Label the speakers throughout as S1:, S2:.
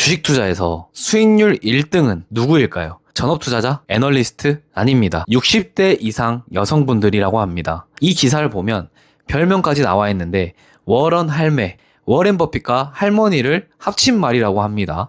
S1: 주식 투자에서 수익률 1등은 누구일까요? 전업투자자? 애널리스트? 아닙니다. 60대 이상 여성분들이라고 합니다. 이 기사를 보면 별명까지 나와 있는데 워런 할매, 워렌 버핏과 할머니를 합친 말이라고 합니다.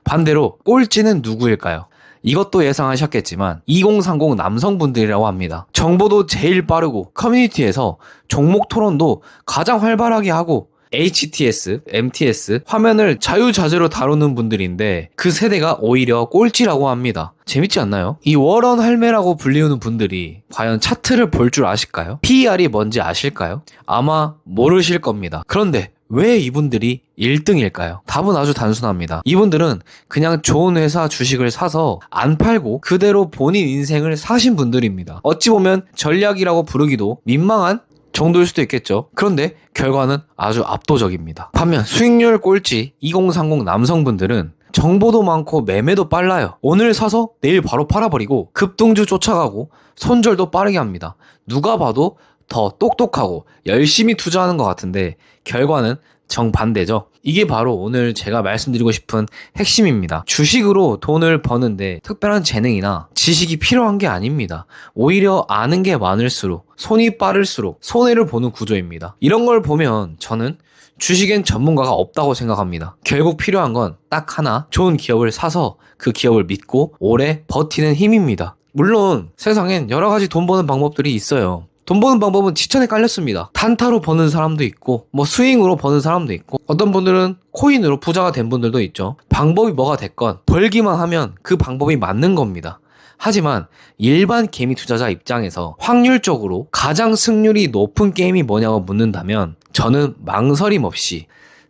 S1: 반대로 꼴찌는 누구일까요? 이것도 예상하셨겠지만 2030 남성분들이라고 합니다. 정보도 제일 빠르고 커뮤니티에서 종목 토론도 가장 활발하게 하고 HTS, MTS, 화면을 자유자재로 다루는 분들인데 그 세대가 오히려 꼴찌라고 합니다. 재밌지 않나요? 이 워런 할매라고 불리우는 분들이 과연 차트를 볼 줄 아실까요? PER이 뭔지 아실까요? 아마 모르실 겁니다. 그런데 왜 이분들이 1등일까요? 답은 아주 단순합니다. 이분들은 그냥 좋은 회사 주식을 사서 안 팔고 그대로 본인 인생을 사신 분들입니다. 어찌 보면 전략이라고 부르기도 민망한 정도일 수도 있겠죠. 그런데 결과는 아주 압도적입니다. 반면 수익률 꼴찌 2030 남성분들은 정보도 많고 매매도 빨라요. 오늘 사서 내일 바로 팔아버리고 급등주 쫓아가고 손절도 빠르게 합니다. 누가 봐도 더 똑똑하고 열심히 투자하는 것 같은데 결과는 정반대죠. 이게 바로 오늘 제가 말씀드리고 싶은 핵심입니다. 주식으로 돈을 버는데 특별한 재능이나 지식이 필요한 게 아닙니다. 오히려 아는 게 많을수록 손이 빠를수록 손해를 보는 구조입니다. 이런 걸 보면 저는 주식엔 전문가가 없다고 생각합니다. 결국 필요한 건 딱 하나, 좋은 기업을 사서 그 기업을 믿고 오래 버티는 힘입니다. 물론 세상엔 여러 가지 돈 버는 방법들이 있어요. 돈 버는 방법은 지천에 깔렸습니다. 단타로 버는 사람도 있고 스윙으로 버는 사람도 있고 어떤 분들은 코인으로 부자가 된 분들도 있죠. 방법이 뭐가 됐건 벌기만 하면 그 방법이 맞는 겁니다. 하지만 일반 개미 투자자 입장에서 확률적으로 가장 승률이 높은 게임이 뭐냐고 묻는다면 저는 망설임 없이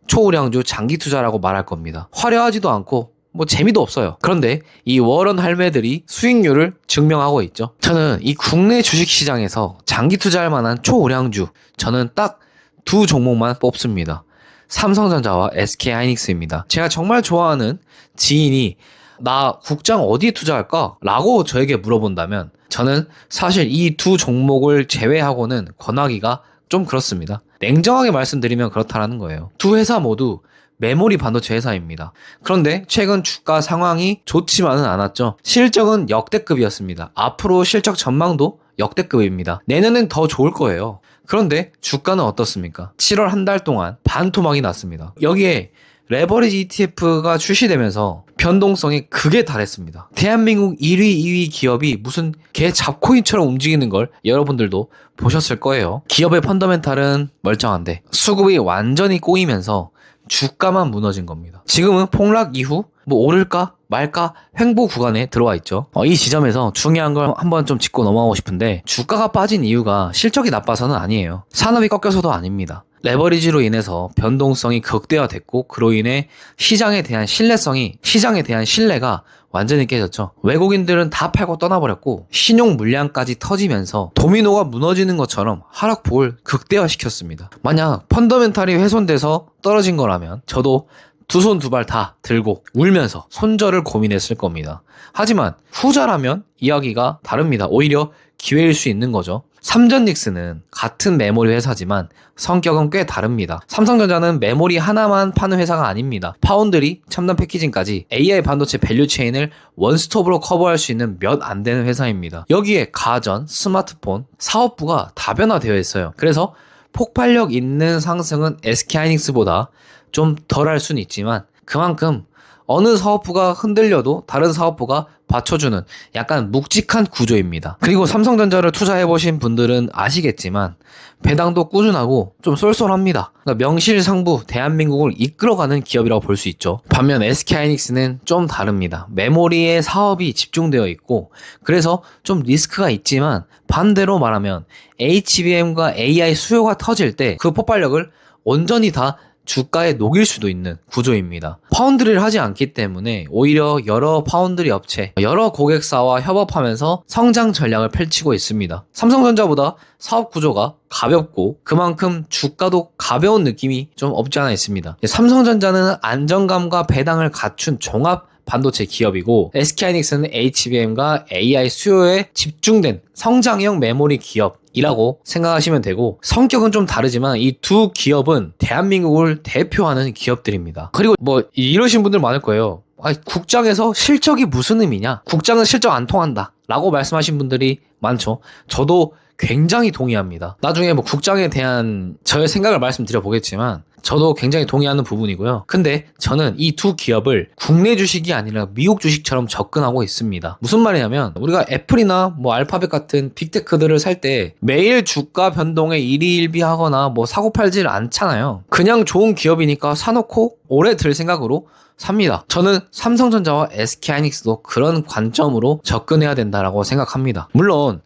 S1: 초우량주 장기 투자라고 말할 겁니다. 화려하지도 않고 재미도 없어요. 그런데 이 워런 할매들이 수익률을 증명하고 있죠. 저는 이 국내 주식시장에서 장기 투자할 만한 초우량주 저는 딱 두 종목만 뽑습니다. 삼성전자와 SK하이닉스입니다. 제가 정말 좋아하는 지인이 나 국장 어디에 투자할까? 라고 저에게 물어본다면 저는 사실 이 두 종목을 제외하고는 권하기가 좀 그렇습니다. 냉정하게 말씀드리면 그렇다라는 거예요. 두 회사 모두 메모리 반도체 회사입니다. 그런데 최근 주가 상황이 좋지만은 않았죠. 실적은 역대급이었습니다. 앞으로 실적 전망도 역대급입니다. 내년엔 더 좋을 거예요. 그런데 주가는 어떻습니까? 7월 한 달 동안 반토막이 났습니다. 여기에 레버리지 ETF가 출시되면서 변동성이 극에 달했습니다. 대한민국 1위, 2위 기업이 무슨 개 잡코인처럼 움직이는 걸 여러분들도 보셨을 거예요. 기업의 펀더멘탈은 멀쩡한데 수급이 완전히 꼬이면서 주가만 무너진 겁니다. 지금은 폭락 이후 오를까 말까 횡보 구간에 들어와 있죠. 이 지점에서 중요한 걸 한번 좀 짚고 넘어가고 싶은데 시가가 빠진 이유가 실적이 나빠서는 아니에요. 산업이 꺾여서도 아닙니다. 레버리지로 인해서 변동성이 극대화됐고 그로 인해 시장에 대한 신뢰가 완전히 깨졌죠. 외국인들은 다 팔고 떠나버렸고 신용 물량까지 터지면서 도미노가 무너지는 것처럼 하락폭을 극대화시켰습니다. 만약 펀더멘탈이 훼손돼서 떨어진 거라면 저도 두 손 두 발 다 들고 울면서 손절을 고민했을 겁니다. 하지만 후자라면 이야기가 다릅니다. 오히려 기회일 수 있는 거죠. 삼전닉스는 같은 메모리 회사지만 성격은 꽤 다릅니다. 삼성전자는 메모리 하나만 파는 회사가 아닙니다. 파운드리, 첨단 패키징까지 AI 반도체 밸류체인을 원스톱으로 커버할 수 있는 몇 안 되는 회사입니다. 여기에 가전, 스마트폰, 사업부가 다변화되어 있어요. 그래서 폭발력 있는 상승은 SK하이닉스보다 좀 덜할 수는 있지만 그만큼 어느 사업부가 흔들려도 다른 사업부가 받쳐주는 약간 묵직한 구조입니다. 그리고 삼성전자를 투자해보신 분들은 아시겠지만 배당도 꾸준하고 좀 쏠쏠합니다. 그러니까 명실상부 대한민국을 이끌어가는 기업이라고 볼 수 있죠. 반면 SK하이닉스는 좀 다릅니다. 메모리에 사업이 집중되어 있고 그래서 좀 리스크가 있지만 반대로 말하면 HBM과 AI 수요가 터질 때 그 폭발력을 온전히 다 주가에 녹일 수도 있는 구조입니다. 파운드리를 하지 않기 때문에 오히려 여러 파운드리 업체, 여러 고객사와 협업하면서 성장 전략을 펼치고 있습니다. 삼성전자보다 사업 구조가 가볍고 그만큼 주가도 가벼운 느낌이 좀 없지 않아 있습니다. 삼성전자는 안정감과 배당을 갖춘 종합 반도체 기업이고 SK하이닉스는 HBM과 AI 수요에 집중된 성장형 메모리 기업이라고 생각하시면 되고, 성격은 좀 다르지만 이 두 기업은 대한민국을 대표하는 기업들입니다. 그리고 뭐 이러신 분들 많을 거예요. 국장에서 실적이 무슨 의미냐? 국장은 실적 안 통한다 라고 말씀하신 분들이 많죠. 저도 굉장히 동의합니다. 나중에 뭐 국장에 대한 저의 생각을 말씀드려 보겠지만 저도 굉장히 동의하는 부분이고요. 근데 저는 이 두 기업을 국내 주식이 아니라 미국 주식처럼 접근하고 있습니다. 무슨 말이냐면 우리가 애플이나 뭐 알파벳 같은 빅테크들을 살 때 매일 주가 변동에 일희일비하거나 뭐 사고 팔질 않잖아요. 그냥 좋은 기업이니까 사놓고 오래 들 생각으로 삽니다. 저는 삼성전자와 SK하이닉스도 그런 관점으로 접근해야 된다라고 생각합니다. 물론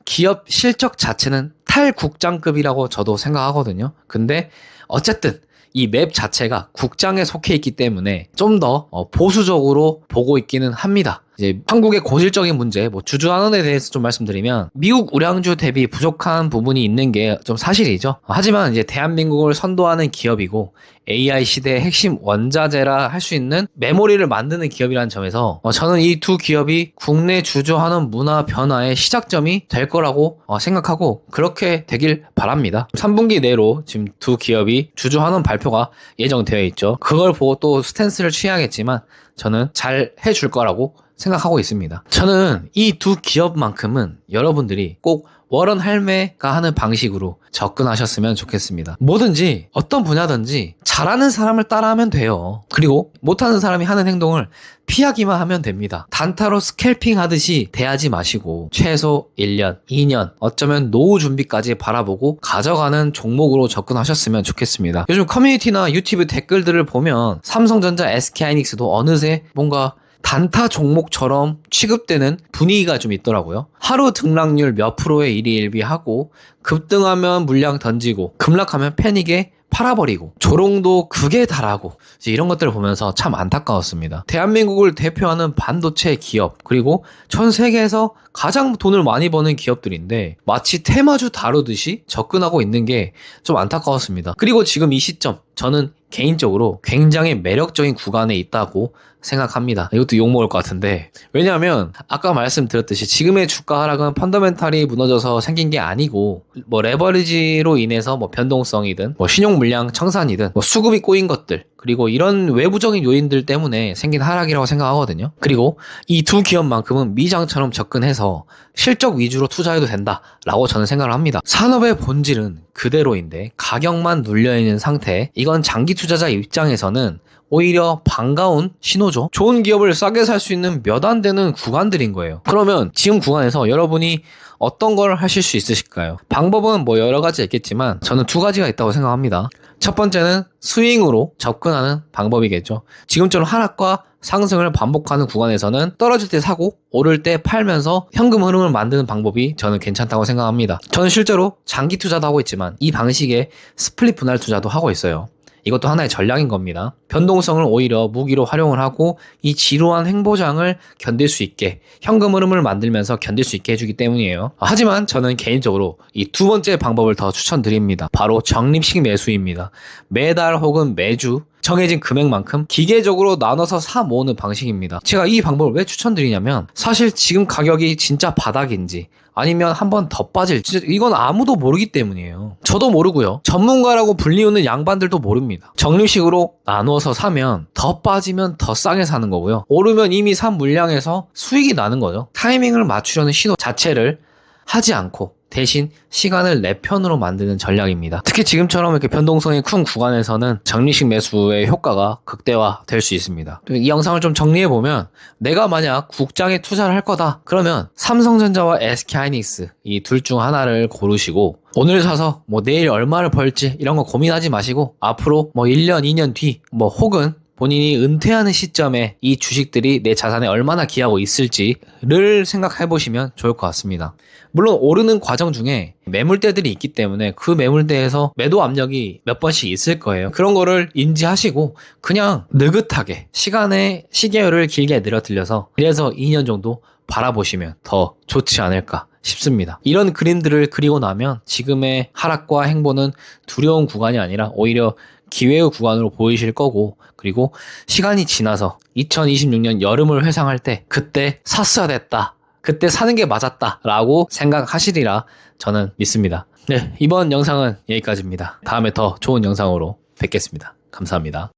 S1: 기업 실적 자체는 탈국장급이라고 저도 생각하거든요. 근데 어쨌든 이 맵 자체가 국장에 속해 있기 때문에 좀 더 보수적으로 보고 있기는 합니다. 이제 한국의 고질적인 문제, 뭐 주주환원에 대해서 좀 말씀드리면 미국 우량주 대비 부족한 부분이 있는 게 좀 사실이죠. 하지만 이제 대한민국을 선도하는 기업이고 AI 시대의 핵심 원자재라 할 수 있는 메모리를 만드는 기업이라는 점에서 저는 이 두 기업이 국내 주주환원 문화 변화의 시작점이 될 거라고 생각하고 그렇게 되길 바랍니다. 3분기 내로 지금 두 기업이 주주환원 발표가 예정되어 있죠. 그걸 보고 또 스탠스를 취하겠지만 저는 잘 해줄 거라고 생각하고 있습니다. 저는 이 두 기업만큼은 여러분들이 꼭 워런 할매가 하는 방식으로 접근하셨으면 좋겠습니다. 뭐든지 어떤 분야든지 잘하는 사람을 따라하면 돼요. 그리고 못하는 사람이 하는 행동을 피하기만 하면 됩니다. 단타로 스캘핑 하듯이 대하지 마시고 최소 1년, 2년, 어쩌면 노후 준비까지 바라보고 가져가는 종목으로 접근하셨으면 좋겠습니다. 요즘 커뮤니티나 유튜브 댓글들을 보면 삼성전자, SK하이닉스도 어느새 뭔가 단타 종목처럼 취급되는 분위기가 좀 있더라고요. 하루 등락률 몇 프로의 일희일비하고 급등하면 물량 던지고 급락하면 패닉에 팔아버리고 조롱도 극에 달하고 이런 것들을 보면서 참 안타까웠습니다. 대한민국을 대표하는 반도체 기업 그리고 전 세계에서 가장 돈을 많이 버는 기업들인데 마치 테마주 다루듯이 접근하고 있는 게 좀 안타까웠습니다. 그리고 지금 이 시점 저는 개인적으로 굉장히 매력적인 구간에 있다고 생각합니다. 이것도 욕먹을 것 같은데 왜냐하면 아까 말씀드렸듯이 지금의 주가 하락은 펀더멘탈이 무너져서 생긴 게 아니고 뭐 레버리지로 인해서 뭐 변동성이든 뭐 신용 물량 청산이든 뭐 수급이 꼬인 것들 그리고 이런 외부적인 요인들 때문에 생긴 하락이라고 생각하거든요. 그리고 이 두 기업만큼은 미장처럼 접근해서 실적 위주로 투자해도 된다라고 저는 생각을 합니다. 산업의 본질은 그대로인데 가격만 눌려있는 상태, 이건 장기 투자자 입장에서는 오히려 반가운 신호죠. 좋은 기업을 싸게 살 수 있는 몇 안 되는 구간들인 거예요. 그러면 지금 구간에서 여러분이 어떤 걸 하실 수 있으실까요? 방법은 뭐 여러 가지 있겠지만 저는 두 가지가 있다고 생각합니다. 첫 번째는 스윙으로 접근하는 방법이겠죠. 지금처럼 하락과 상승을 반복하는 구간에서는 떨어질 때 사고 오를 때 팔면서 현금 흐름을 만드는 방법이 저는 괜찮다고 생각합니다. 저는 실제로 장기 투자도 하고 있지만 이 방식의 스플릿 분할 투자도 하고 있어요. 이것도 하나의 전략인 겁니다. 변동성을 오히려 무기로 활용을 하고 이 지루한 행보장을 견딜 수 있게 현금 흐름을 만들면서 견딜 수 있게 해주기 때문이에요. 하지만 저는 개인적으로 이 두 번째 방법을 더 추천드립니다. 바로 적립식 매수입니다. 매달 혹은 매주 정해진 금액만큼 기계적으로 나눠서 사 모으는 방식입니다. 제가 이 방법을 왜 추천드리냐면 사실 지금 가격이 진짜 바닥인지 아니면 한 번 더 빠질지 이건 아무도 모르기 때문이에요. 저도 모르고요. 전문가라고 불리우는 양반들도 모릅니다. 적립식으로 나누어서 사면 더 빠지면 더 싸게 사는 거고요. 오르면 이미 산 물량에서 수익이 나는 거죠. 타이밍을 맞추려는 시도 자체를 하지 않고 대신 시간을 내 편으로 만드는 전략입니다. 특히 지금처럼 이렇게 변동성이 큰 구간에서는 적립식 매수의 효과가 극대화될 수 있습니다. 이 영상을 좀 정리해보면 내가 만약 국장에 투자를 할 거다 그러면 삼성전자와 SK하이닉스 이 둘 중 하나를 고르시고 오늘 사서 뭐 내일 얼마를 벌지 이런 거 고민하지 마시고 앞으로 뭐 1년 2년 뒤 뭐 혹은 본인이 은퇴하는 시점에 이 주식들이 내 자산에 얼마나 기하고 있을지를 생각해 보시면 좋을 것 같습니다. 물론 오르는 과정 중에 매물대들이 있기 때문에 그 매물대에서 매도 압력이 몇 번씩 있을 거예요. 그런 거를 인지하시고 그냥 느긋하게 시간의 시계열을 길게 늘어뜨려서 1에서 2년 정도 바라보시면 더 좋지 않을까 싶습니다. 이런 그림들을 그리고 나면 지금의 하락과 행보는 두려운 구간이 아니라 오히려 기회의 구간으로 보이실 거고 그리고 시간이 지나서 2026년 여름을 회상할 때 그때 샀어야 됐다. 그때 사는 게 맞았다. 라고 생각하시리라 저는 믿습니다. 네, 이번 영상은 여기까지입니다. 다음에 더 좋은 영상으로 뵙겠습니다. 감사합니다.